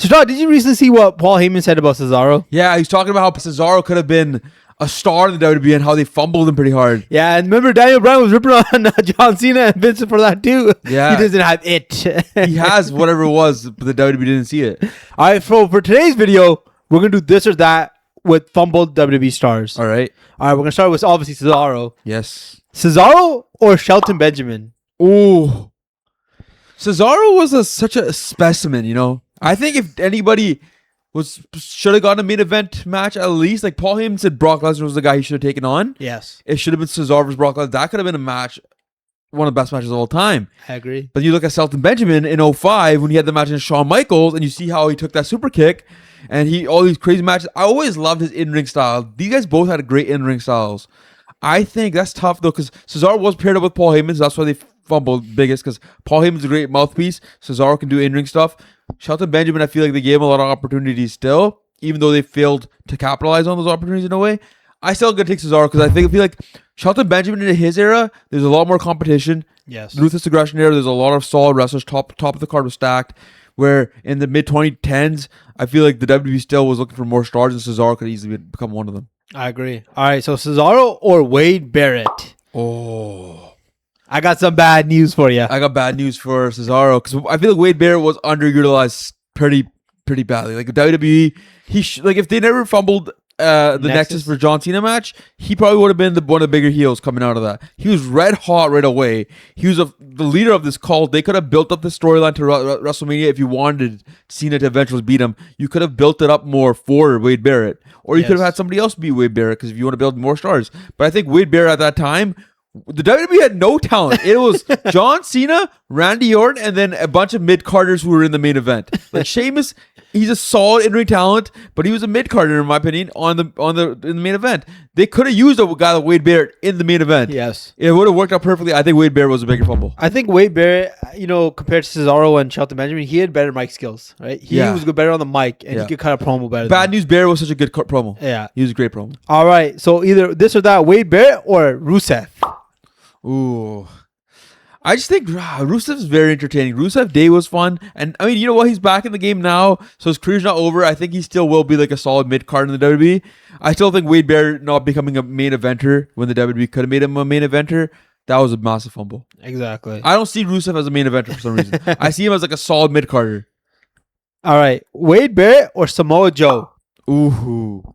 So, Todd, did you recently see what Paul Heyman said about Cesaro? Yeah, he's talking about how Cesaro could have been a star in the WWE and how they fumbled him pretty hard. Yeah, and remember Daniel Bryan was ripping on John Cena and Vincent for that too. Yeah. He doesn't have it. He has whatever it was, but the WWE didn't see it. All right, so for today's video, we're going to do this or that with fumbled WWE stars. All right. All right, we're going to start with obviously Cesaro. Yes. Cesaro or Shelton Benjamin? Ooh. Cesaro was such a specimen, you know. I think if anybody should have gotten a main event match at least, like Paul Heyman said Brock Lesnar was the guy he should have taken on. Yes. It should have been Cesaro versus Brock Lesnar. That could have been a match, one of the best matches of all time. I agree. But you look at Shelton Benjamin in 2005 when he had the match against Shawn Michaels and you see how he took that super kick and all these crazy matches. I always loved his in-ring style. These guys both had great in-ring styles. I think that's tough though because Cesaro was paired up with Paul Heyman, so that's why they fumbled biggest because Paul Heyman's a great mouthpiece. Cesaro can do in-ring stuff. Shelton Benjamin, I feel like they gave him a lot of opportunities still, even though they failed to capitalize on those opportunities in a way. I still gonna take Cesaro because I feel like Shelton Benjamin in his era, there's a lot more competition. Yes. Ruthless Aggression era, there's a lot of solid wrestlers. Top of the card was stacked. Where in the mid 2010s, I feel like the WWE still was looking for more stars, and Cesaro could easily become one of them. I agree. All right, so Cesaro or Wade Barrett? Oh. I got some bad news for you. I got bad news for Cesaro because I feel like Wade Barrett was underutilized pretty badly. Like WWE, if they never fumbled the Nexus for John Cena match, he probably would have been one of the bigger heels coming out of that. He was red hot right away. He was the leader of this cult. They could have built up the storyline to WrestleMania if you wanted Cena to eventually beat him. You could have built it up more for Wade Barrett, or you could have had somebody else beat Wade Barrett because if you want to build more stars. But I think Wade Barrett at that time, the WWE had no talent. It was John Cena, Randy Orton, and then a bunch of mid-carders who were in the main event. Like Sheamus, he's a solid in-ring talent, but he was a mid-carder in my opinion in the main event. They could have used a guy like Wade Barrett in the main event. Yes. It would have worked out perfectly. I think Wade Barrett was a bigger fumble. I think Wade Barrett, compared to Cesaro and Shelton Benjamin, he had better mic skills, right? He was better on the mic, and he could cut a promo better. Bad News Barrett was such a good promo. Yeah. He was a great promo. All right, so either this or that, Wade Barrett or Rusev. Ooh. I just think Rusev is very entertaining. Rusev Day was fun. And I mean, you know what? He's back in the game now, so his career's not over. I think he still will be like a solid mid-card in the WWE. I still think Wade Barrett not becoming a main eventer when the WWE could have made him a main eventer, that was a massive fumble. Exactly. I don't see Rusev as a main eventer for some reason. I see him as like a solid mid-carder. All right. Wade Barrett or Samoa Joe? Ooh.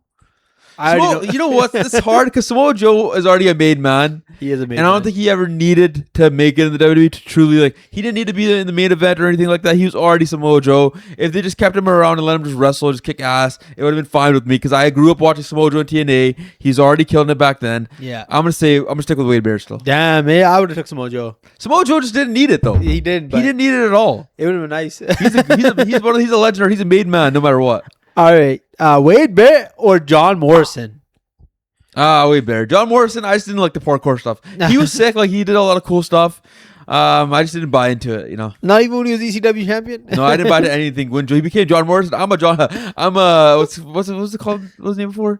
You know what? It's hard because Samoa Joe is already a made man. He is a made man. And I don't think he ever needed to make it in the WWE to truly, he didn't need to be in the main event or anything like that. He was already Samoa Joe. If they just kept him around and let him just wrestle, just kick ass, it would have been fine with me because I grew up watching Samoa Joe in TNA. He's already killing it back then. Yeah. I'm gonna stick with Wade Barrett still. Damn, man. I would have took Samoa Joe. Samoa Joe just didn't need it though. He didn't. He didn't need it at all. It would have been nice. He's a legend or he's a made man no matter what. All right. Wade Barrett or John Morrison? Wade Barrett. John Morrison, I just didn't like the parkour stuff. He was sick, he did a lot of cool stuff. I just didn't buy into it, Not even when he was ECW champion? No, I didn't buy into anything. When he became John Morrison, what's it called? What's his name before?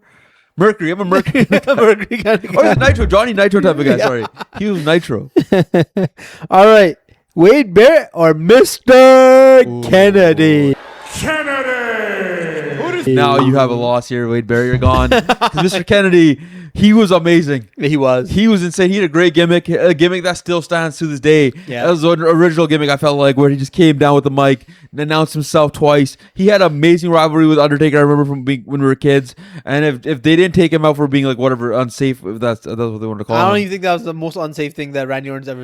Mercury. I'm a Mercury. Mercury kind of guy. Nitro. Johnny Nitro type of guy, sorry. He was Nitro. All right. Wade Barrett or Mr. Kennedy? Now you have a loss here, Wade Barrett. You're gone. Mr. Kennedy, he was amazing. He was. He was insane. He had a great gimmick. A gimmick that still stands to this day. Yeah. That was an original gimmick, I felt like, where he just came down with the mic and announced himself twice. He had an amazing rivalry with Undertaker, I remember from when we were kids. And if they didn't take him out for being unsafe, if that's what they wanted to call him. I don't even think that was the most unsafe thing that Randy Orton's ever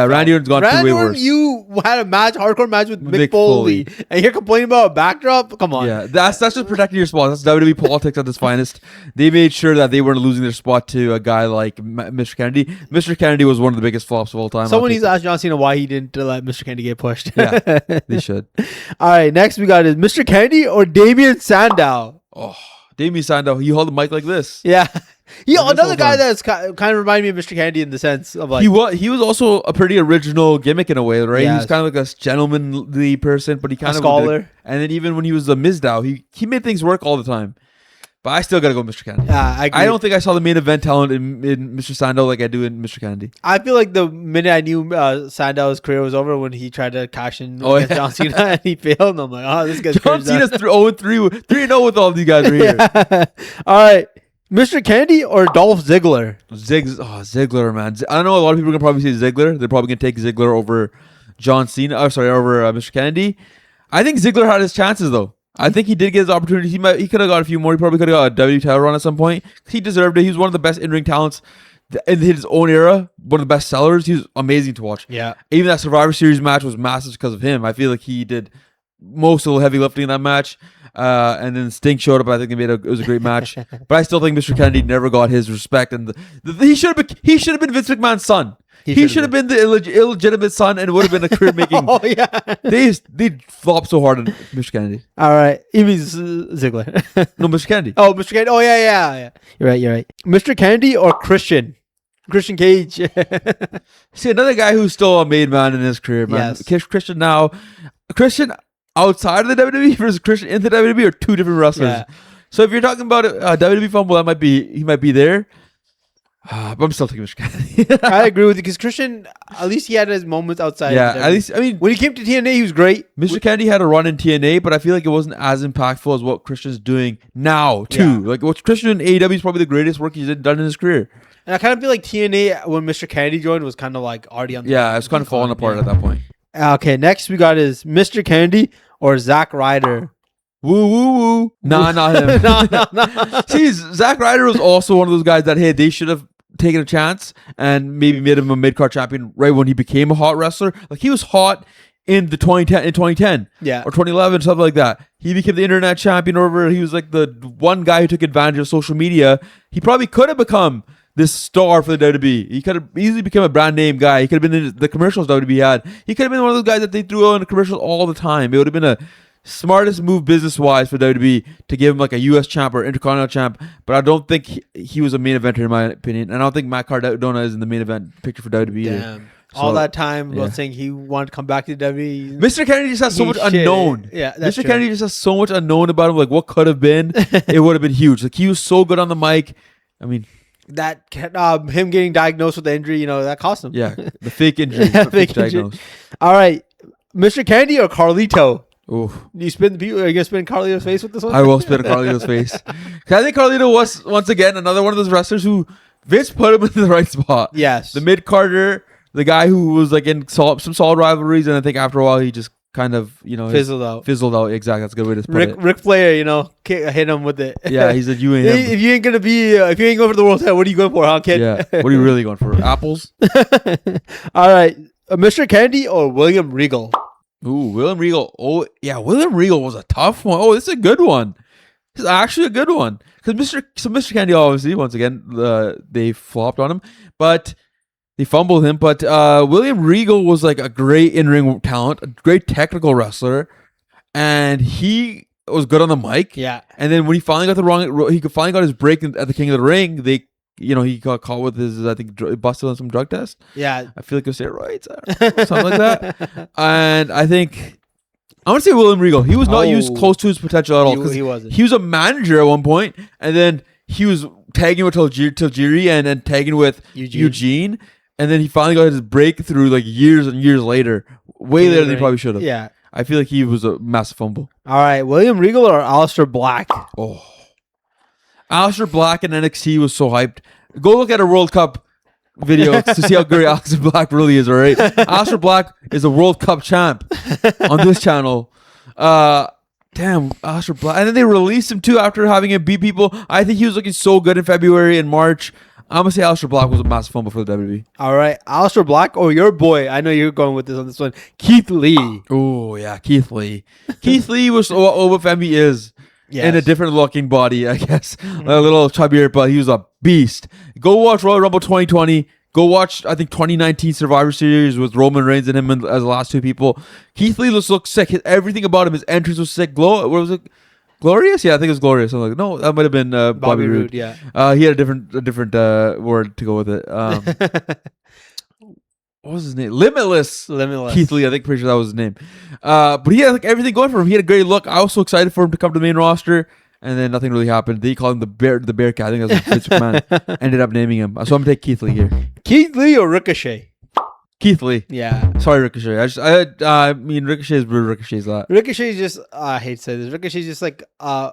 Randy Orton's gone through way worse. You had a hardcore match with Mick Foley, and you're complaining about a backdrop? Come on. Yeah, that's just protecting your spot. That's WWE politics at its finest. They made sure that they weren't losing their spot to a guy like Mr. Kennedy. Mr. Kennedy was one of the biggest flops of all time. Someone needs to ask John Cena why he didn't let Mr. Kennedy get pushed. Yeah, they should. All right, next we got is Mr. Kennedy or Damien Sandow. Oh, Damien Sandow. He held the mic like this. Yeah. Another guy that's kind of reminded me of Mr. Kennedy in the sense of he was also a pretty original gimmick in a way, right? Yes. He was kind of like a gentlemanly person, but he kind of scholar. And then even when he was a Mizdow, he made things work all the time. But I still gotta go Mr. Kennedy. I agree. I don't think I saw the main event talent in Mr. Sandow like I do in Mr. Kennedy. I feel like the minute I knew Sandow's career was over when he tried to cash in against John Cena and he failed. And I'm like, oh, this guy's John Cena's 3-0 with all these guys right here. All right. Mr. Kennedy or Dolph Ziggler? Ziggler, man. I don't know. A lot of people are gonna probably say Ziggler. They're probably gonna take Ziggler over John Cena. Over Mr. Kennedy. I think Ziggler had his chances though. I think he did get his opportunity. He could have got a few more. He probably could have got a WWE title run at some point. He deserved it. He was one of the best in-ring talents in his own era. One of the best sellers. He was amazing to watch. Yeah. Even that Survivor Series match was massive because of him. I feel like he did most of the heavy lifting in that match. And then Sting showed up. I think it was a great match. But I still think Mr. Kennedy never got his respect. And he should have been Vince McMahon's son. He should have been the illegitimate son and would have been a career making. Oh yeah, they flopped so hard on Mr. Kennedy. All right, he means Ziggler. No, Mr. Kennedy. Oh, Mr. Kennedy. Oh yeah. You're right. Mr. Kennedy or Christian Cage. See, another guy who's still a made man in his career, man. Yes. Christian outside of the WWE versus Christian in the WWE are two different wrestlers. Yeah. So if you're talking about WWE Fumble, he might be there. But I'm still taking Mr. Kennedy. I agree with you because Christian, at least he had his moments outside. Yeah, at least when he came to TNA, he was great. Mr. Kennedy had a run in TNA, but I feel like it wasn't as impactful as what Christian's doing now too. Yeah. Like what Christian in AEW is probably the greatest work he's done in his career. And I kind of feel like TNA when Mr. Kennedy joined was kind of like already on. It's kind of falling apart at that point. Okay, next we got is Mr. Kennedy or Zack Ryder. Woo woo woo! Nah, not him. No. See, Zack Ryder was also one of those guys that they should have taken a chance and maybe made him a mid-card champion right when he became a hot wrestler. Like he was hot in 2010 yeah, or 2011, something like that. He became the internet champion over. He was like the one guy who took advantage of social media. He probably could have become this star for the WWE. He could have easily become a brand name guy. He could have been in the commercials WWE had. He could have been one of those guys that they threw on the commercials all the time. It would have been a smartest move business-wise for WWE to give him like a U.S. champ or Intercontinental champ, but I don't think he was a main eventer in my opinion, and I don't think Matt Cardona is in the main event picture for WWE either. Damn. So, all that time about saying he wanted to come back to WWE. Mr. Kennedy just has so much unknown. Yeah, that's Mr. true. Kennedy just has so much unknown about him, like what could have been. It would have been huge. Like he was so good on the mic. I mean, that him getting diagnosed with the injury, that cost him. Yeah, the fake injury. Fake diagnosed. All right, Mr. Kennedy or Carlito? Ooh. You spin the people? Are you gonna spin Carlito's face with this one? I will spin Carlito's face. I think Carlito was once again another one of those wrestlers who Vince put him in the right spot. Yes, the mid-carder, the guy who was like in some solid rivalries, and I think after a while he just kind of fizzled out. Exactly, that's a good way to put it. Ric Flair, hit him with it. Yeah, he said, "You ain't him. If you ain't going for the world title, what are you going for, huh, kid?" Yeah, what are you really going for? Apples? All right, Mr. Kennedy or William Regal? Ooh, William Regal. Oh, yeah, William Regal was a tough one. Oh, this is a good one. This is actually a good one. Because Mr. Kennedy, obviously, once again, they flopped on him. But they fumbled him. But William Regal was like a great in-ring talent, a great technical wrestler. And he was good on the mic. Yeah. And then when he finally got his break at the King of the Ring, he got caught with his, I think, busted on some drug test. Yeah. I feel like it was steroids or something like that. And I think, I want to say William Regal. He was not used close to his potential at all. He wasn't. He was a manager at one point, and then he was tagging with Tajiri and then tagging with Eugene. And then he finally got his breakthrough like years and years later. Way later than he probably should have. Yeah. I feel like he was a massive fumble. All right. William Regal or Aleister Black? Oh. Aleister Black in NXT was so hyped. Go look at a World Cup video to see how great Aleister Black really is, all right? Aleister Black is a World Cup champ on this channel. Damn, Aleister Black. And then they released him too after having him beat people. I think he was looking so good in February and March. I'm going to say Aleister Black was a massive fumble for the WWE. All right. Aleister Black or your boy, I know you're going with this on this one, Keith Lee. Oh, yeah, Keith Lee. Keith Lee was what Femi is. Yes. In a different looking body, I guess. A little chubbier, but he was a beast. Go watch Royal Rumble 2020. Go watch, I think, 2019 Survivor Series with Roman Reigns and him as the last two people. Keith Lee looked sick. Everything about him, his entrance was sick. What was it? Glorious? Yeah, I think it was glorious. I'm like, no, that might have been Bobby Roode. Yeah. He had a different word to go with it. What was his name? Limitless. Keith Lee, I think, pretty sure that was his name. But he had like everything going for him. He had a great look. I was so excited for him to come to the main roster. and then nothing really happened. They called him the Bearcat. I think that's what Vince McMahon ended up naming him. So I'm gonna take Keith Lee here. Keith Lee or Ricochet? Keith Lee. Yeah. Sorry, Ricochet. I mean, Ricochet's a lot. Ricochet's just, I hate to say this. Ricochet's just like a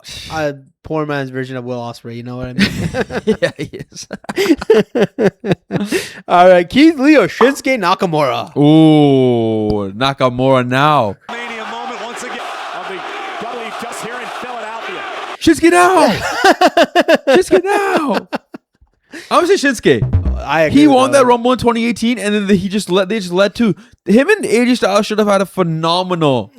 poor man's version of Will Ospreay. You know what I mean? Yeah, he is. All right. Keith Lee or Shinsuke Nakamura? Ooh, Nakamura now. Mania moment once again of the W just here in Philadelphia. Shinsuke now. Shinsuke now. I'm gonna say Shinsuke. I agree He with won that Rumble in 2018, and then they just led to him and AJ Styles should have had a phenomenal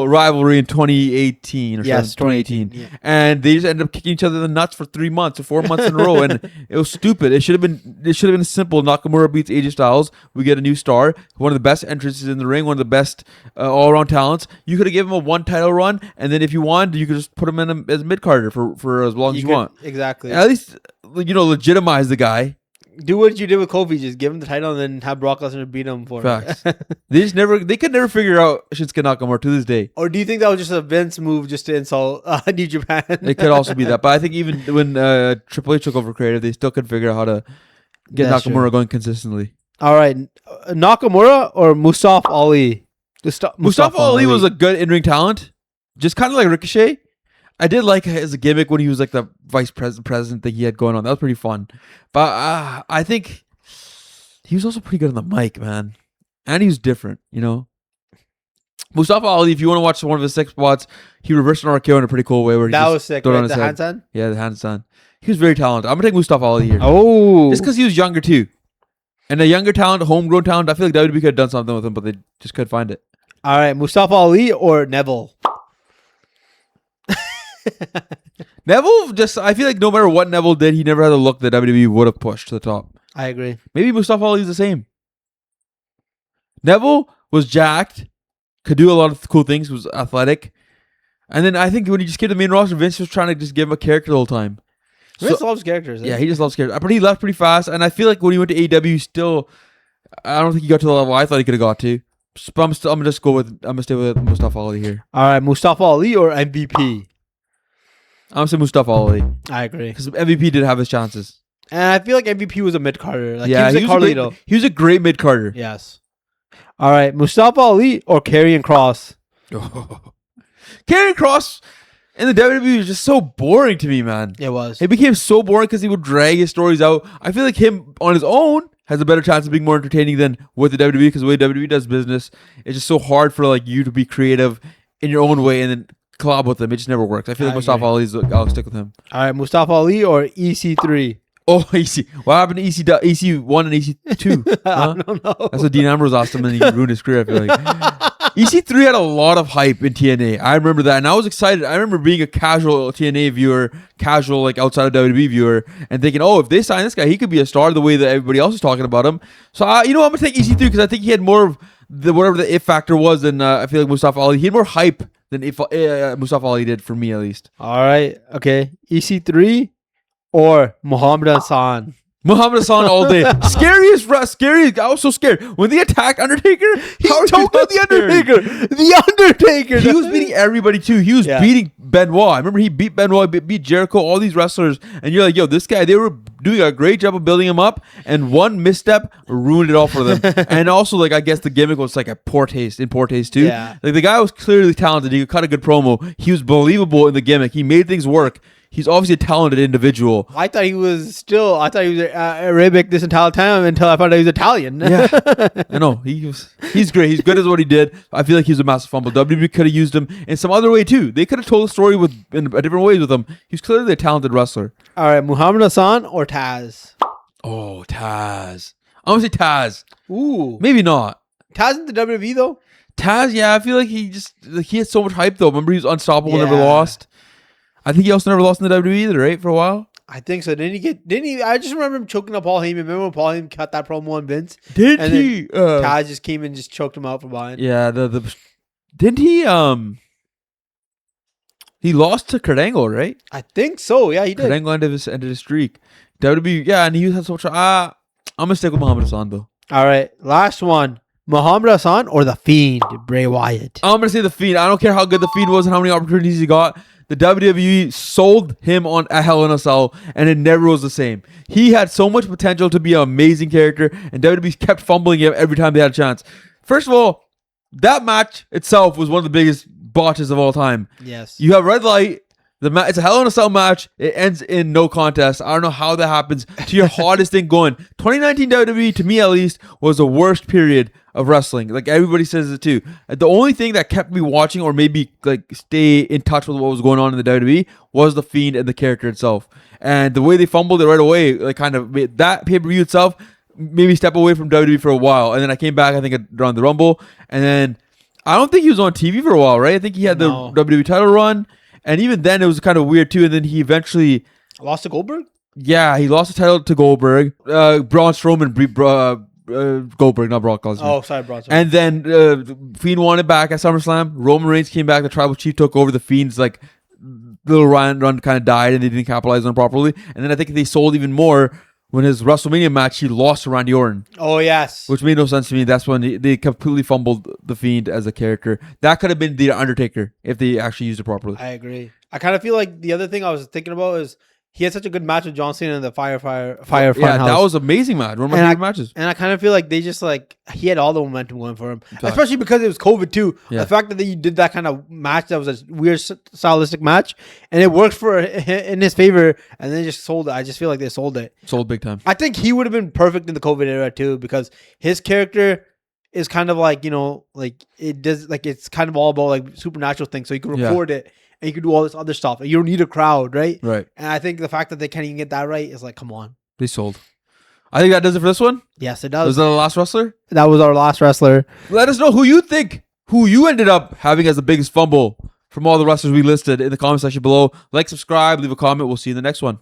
rivalry in 2018 or Yes, 2018, yeah. and they just ended up kicking each other in the nuts for 3 months or 4 months in a row, and it was stupid. It should have been simple. Nakamura beats AJ Styles, we get a new star, one of the best entrances in the ring, one of the best all around talents. You could have given him a 1 title run, and then if you wanted, you could just put him in as mid carder for as long as you want. Exactly. At least legitimize the guy. Do what you did with Kofi. Just give him the title and then have Brock Lesnar beat him for Facts. it. They could never figure out Shinsuke Nakamura to this day. Or do you think that was just a Vince move just to insult New Japan? It could also be that. But I think even when Triple H took over creative, they still couldn't figure out how to get That's Nakamura true. going consistently. All right. Nakamura or Mustafa Ali? Mustafa Ali was a good in-ring talent. Just kind of like Ricochet. I did like his gimmick when he was like the vice president thing he had going on. That was pretty fun. But I think he was also pretty good on the mic, man. And he was different, Mustafa Ali, if you want to watch one of his 6 spots, he reversed an RKO in a pretty cool way. Where he That just was sick, threw it right? on his The head. handstand? Yeah, the handstand. He was very talented. I'm going to take Mustafa Ali here. Oh. Just because he was younger too. And a younger talent, a homegrown talent, I feel like WWE could have done something with him, but they just couldn't find it. All right. Mustafa Ali or Neville? Neville, I feel like no matter what Neville did, he never had a look that WWE would have pushed to the top. I agree. Maybe Mustafa Ali's the same. Neville was jacked, could do a lot of cool things, was athletic. And then I think when he just came to the main roster, Vince was trying to just give him a character the whole time. Vince loves characters. Yeah, he just loves characters. But he left pretty fast, and I feel like when he went to AEW, I don't think he got to the level I thought he could have got to. But I'm gonna stay with Mustafa Ali here. All right. Mustafa Ali or MVP? I'm gonna say Mustafa Ali. I agree. Because MVP did have his chances. And I feel like MVP was a mid-carder. Like, Yeah, he was a Carlito. he was a great mid-carder. Yes. All right. Mustafa Ali or Karrion Kross? Karrion Kross in the WWE was just so boring to me, man. It was. It became so boring because he would drag his stories out. I feel like him on his own has a better chance of being more entertaining than with the WWE, because the way WWE does business, it's just so hard for like you to be creative in your own way and then collab with them. It just never works. I feel like Mustafa Ali's. I'll stick with him. All right. Mustafa Ali or EC3? Oh, EC. What happened to EC1 and EC2? Huh? I don't know. That's what Dean Ambrose asked him, and he ruined his career, I feel like. EC3 had a lot of hype in TNA. I remember that, and I was excited. I remember being a casual TNA viewer, like outside of WWE viewer, and thinking, oh, if they sign this guy, he could be a star the way that everybody else is talking about him. So, I'm going to take EC3 because I think he had more of whatever the if factor was than I feel like Mustafa Ali. He had more hype than Mustafa Ali did, for me at least. All right. Okay. EC3 or Muhammad Hassan? Muhammad Hassan all day. Scary. I was so scared. When they attacked Undertaker, he choked the Undertaker. The Undertaker. He was beating everybody too. He was beating Benoit. I remember he beat Benoit, beat Jericho, all these wrestlers. And you're like, yo, this guy, they were doing a great job of building him up. And one misstep ruined it all for them. And also, like, I guess the gimmick was like in poor taste too. Yeah. Like, the guy was clearly talented. He could cut a good promo. He was believable in the gimmick. He made things work. He's obviously a talented individual. I thought he was Arabic this entire time until I found out he was Italian. Yeah, I know. He's great. He's good at what he did. I feel like he's a massive fumble. WWE could have used him in some other way too. They could have told the story in a different ways with him. He's clearly a talented wrestler. All right, Muhammad Hassan or Taz? Oh, Taz. I'm gonna say Taz. Ooh, Maybe not. Taz in the WWE though. Taz, yeah. I feel like he had so much hype though. Remember, he was unstoppable, never Yeah. lost. I think he also never lost in the WWE either, right? For a while. I think so. Didn't he? I just remember him choking up Paul Heyman. Remember when Paul Heyman cut that promo on Vince? Did And he? Taz just came and just choked him out from behind. Yeah. Didn't he? He lost to Kurt Angle, right? I think so. Yeah, he did. Kurt Angle ended his streak. WWE, yeah, and he had so much. I'm gonna stick with Muhammad Hassan though. All right, last one. Muhammad Hassan or the Fiend, Bray Wyatt? I'm gonna say the Fiend. I don't care how good the Fiend was and how many opportunities he got. The WWE sold him on a Hell in a Cell, and it never was the same. He had so much potential to be an amazing character, and WWE kept fumbling him every time they had a chance. First of all, that match itself was one of the biggest botches of all time. Yes. You have red light. It's a Hell in a Cell match. It ends in no contest. I don't know how that happens to your hottest thing going. 2019 WWE, to me at least, was the worst period of wrestling. Like everybody says it too. The only thing that kept me watching or maybe like stay in touch with what was going on in the WWE was the Fiend and the character itself. And the way they fumbled it right away, like kind of made that pay-per-view itself made me step away from WWE for a while. And then I came back, I think, around the Rumble. And then I don't think he was on TV for a while, right? I think he had the WWE title run. And even then, it was kind of weird too. And then he eventually lost to Goldberg. Yeah, he lost the title to Goldberg. Braun Strowman, Goldberg, not Brock Lesnar. Oh, sorry, Braun Strowman. And then Fiend won it back at SummerSlam. Roman Reigns came back. The Tribal Chief took over. The Fiend's like little run kind of died, and they didn't capitalize on it properly. And then I think they sold even more when his WrestleMania match he lost to Randy Orton. Oh yes, which made no sense to me. That's when they completely fumbled the Fiend as a character. That could have been the Undertaker if they actually used it properly. I agree. I kind of feel like the other thing I was thinking about is he had such a good match with John Cena in the Fire Yeah, that was an amazing match. One of my favorite matches. And I kind of feel like they just like he had all the momentum going for him, especially because it was COVID too. Yeah. The fact that you did that kind of match that was a weird stylistic match, and it worked for in his favor, and then just sold it. I just feel like they sold it. Sold big time. I think he would have been perfect in the COVID era too, because his character is kind of like, like it does, like it's kind of all about like supernatural things, so you can record it. And you can do all this other stuff. And you don't need a crowd, right? Right. And I think the fact that they can't even get that right is like, come on. They sold. I think that does it for this one. Yes, it does. Was that the last wrestler? That was our last wrestler. Let us know who you ended up having as the biggest fumble from all the wrestlers we listed in the comment section below. Like, subscribe, leave a comment. We'll see you in the next one.